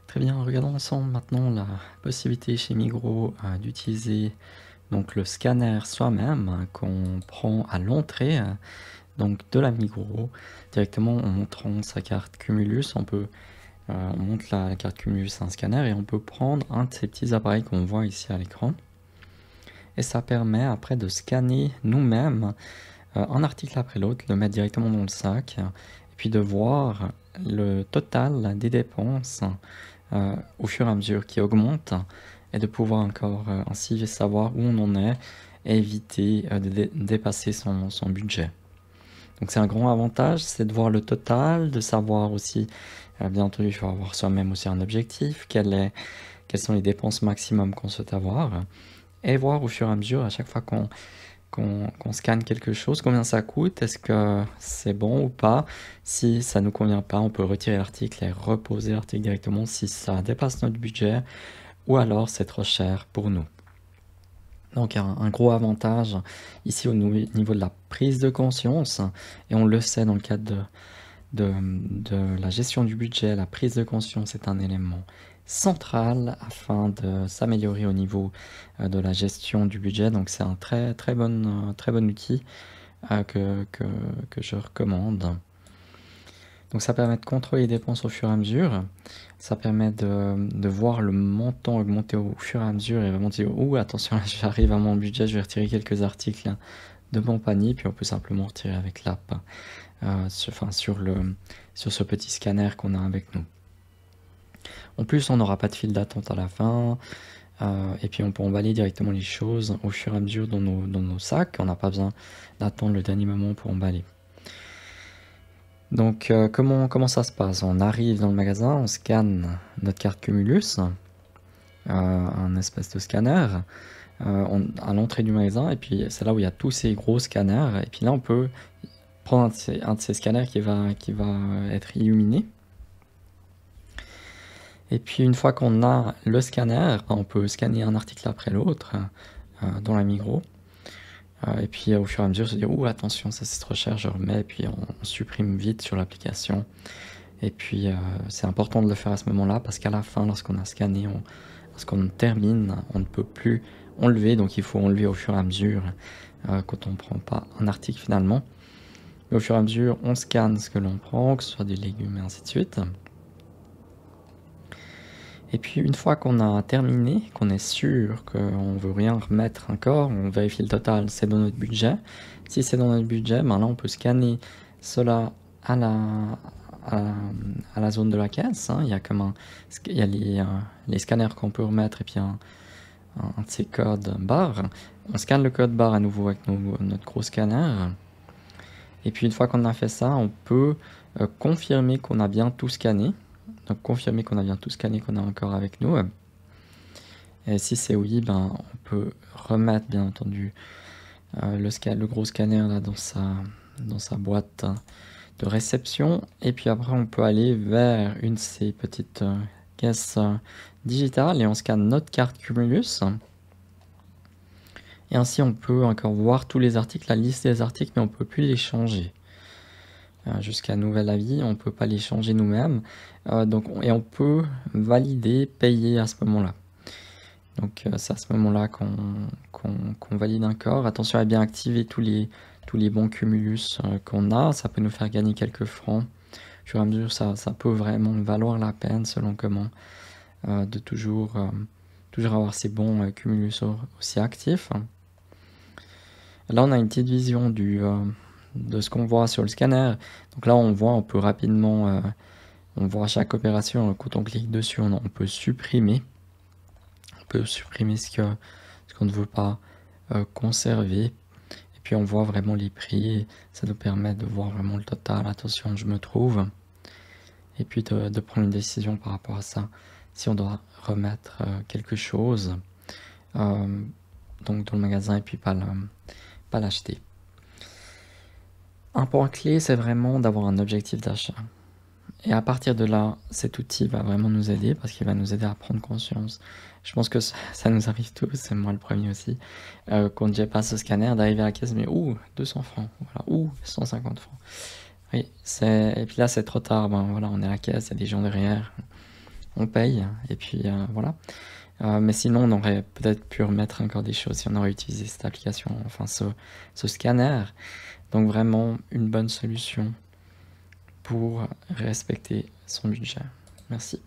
Très bien, regardons ensemble maintenant la possibilité chez Migros d'utiliser donc le scanner soi-même qu'on prend à l'entrée donc de la Migros directement en montrant sa carte Cumulus. On monte la carte Cumulus à un scanner et on peut prendre un de ces petits appareils qu'on voit ici à l'écran. Et ça permet après de scanner nous-mêmes un article après l'autre, le mettre directement dans le sac et puis de voir le total des dépenses au fur et à mesure qui augmente et de pouvoir encore ainsi savoir où on en est et éviter de dépasser son budget. Donc c'est un grand avantage, c'est de voir le total, de savoir aussi, bien entendu, il faut avoir soi-même aussi un objectif, quelles sont les dépenses maximum qu'on souhaite avoir, et voir au fur et à mesure, à chaque fois qu'on scanne quelque chose, combien ça coûte, est-ce que c'est bon ou pas. Si ça ne nous convient pas, on peut retirer l'article et reposer l'article directement si ça dépasse notre budget ou alors c'est trop cher pour nous. Donc un gros avantage ici au niveau de la prise de conscience, et on le sait dans le cadre de la gestion du budget, la prise de conscience est un élément central afin de s'améliorer au niveau de la gestion du budget. Donc c'est un très bon outil que je recommande. Donc ça permet de contrôler les dépenses au fur et à mesure. Ça permet de voir le montant augmenter au fur et à mesure et vraiment dire « Ouh, attention, là, j'arrive à mon budget, je vais retirer quelques articles de mon panier. » Puis on peut simplement retirer avec l'app sur ce petit scanner qu'on a avec nous. En plus, on n'aura pas de file d'attente à la fin. Et puis on peut emballer directement les choses au fur et à mesure dans nos sacs. On n'a pas besoin d'attendre le dernier moment pour emballer. Donc comment ça se passe? On arrive dans le magasin, on scanne notre carte Cumulus, un espèce de scanner, à l'entrée du magasin, et puis c'est là où il y a tous ces gros scanners, et puis là on peut prendre un de ces scanners qui va être illuminé. Et puis une fois qu'on a le scanner, on peut scanner un article après l'autre dans la Migros. Et puis au fur et à mesure se dire « Ouh, attention, ça c'est trop cher, je remets », et puis on supprime vite sur l'application. Et puis c'est important de le faire à ce moment-là parce qu'à la fin, lorsqu'on a scanné, lorsqu'on termine, on ne peut plus enlever, donc il faut enlever au fur et à mesure quand on ne prend pas un article finalement. Mais au fur et à mesure, on scanne ce que l'on prend, que ce soit des légumes et ainsi de suite. Et puis une fois qu'on a terminé, qu'on est sûr qu'on ne veut rien remettre encore, on vérifie le total, c'est dans notre budget. Si c'est dans notre budget, ben là on peut scanner cela à la zone de la caisse. Il y a les scanners qu'on peut remettre et puis un de ces codes barres. On scanne le code barre à nouveau avec notre gros scanner. Et puis une fois qu'on a fait ça, on peut confirmer qu'on a bien tout scanné. Donc confirmer qu'on a bien tout scanné, qu'on a encore avec nous. Et si c'est oui, ben, on peut remettre bien entendu le gros scanner là, dans sa boîte de réception. Et puis après on peut aller vers une de ces petites caisses digitales et on scanne notre carte Cumulus. Et ainsi on peut encore voir tous les articles, la liste des articles, mais on ne peut plus les changer. Jusqu'à nouvel avis, on ne peut pas les changer nous-mêmes. Et on peut valider, payer à ce moment-là. Donc c'est à ce moment-là qu'on valide encore. Attention à bien activer tous les bons Cumulus qu'on a. Ça peut nous faire gagner quelques francs. Au fur et à mesure, ça peut vraiment valoir la peine selon comment de toujours avoir ces bons Cumulus aussi actifs. Là, on a une petite vision de ce qu'on voit sur le scanner. Donc là, on peut rapidement, on voit chaque opération. Quand on clique dessus, on peut supprimer. On peut supprimer ce qu'on ne veut pas conserver. Et puis on voit vraiment les prix. Ça nous permet de voir vraiment le total. Attention, je me trouve. Et puis de prendre une décision par rapport à ça. Si on doit remettre quelque chose donc dans le magasin et puis pas l'acheter. Un point clé, c'est vraiment d'avoir un objectif d'achat. Et à partir de là, cet outil va vraiment nous aider parce qu'il va nous aider à prendre conscience. Je pense que ça nous arrive tous, c'est moi le premier aussi, quand j'ai passé ce scanner, d'arriver à la caisse, mais 200 francs, voilà, 150 francs. Oui, et puis là c'est trop tard, ben voilà, on est à la caisse, il y a des gens derrière, on paye et puis voilà. Mais sinon, on aurait peut-être pu remettre encore des choses si on aurait utilisé cette application, enfin ce scanner. Donc vraiment une bonne solution pour respecter son budget. Merci.